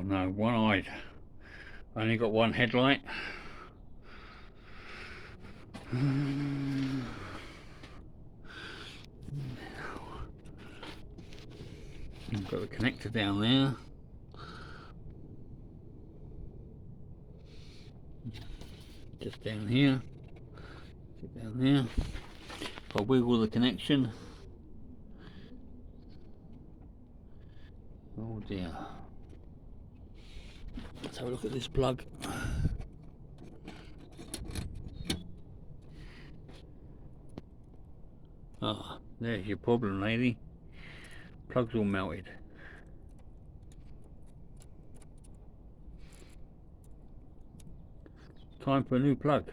no, one-eyed. Only got one headlight. I've got the connector down there. Just down here. Down there. If I wiggle the connection. Oh dear. Let's have a look at this plug. Ah, there's your problem, lady. Plug's all melted. Time for a new plug.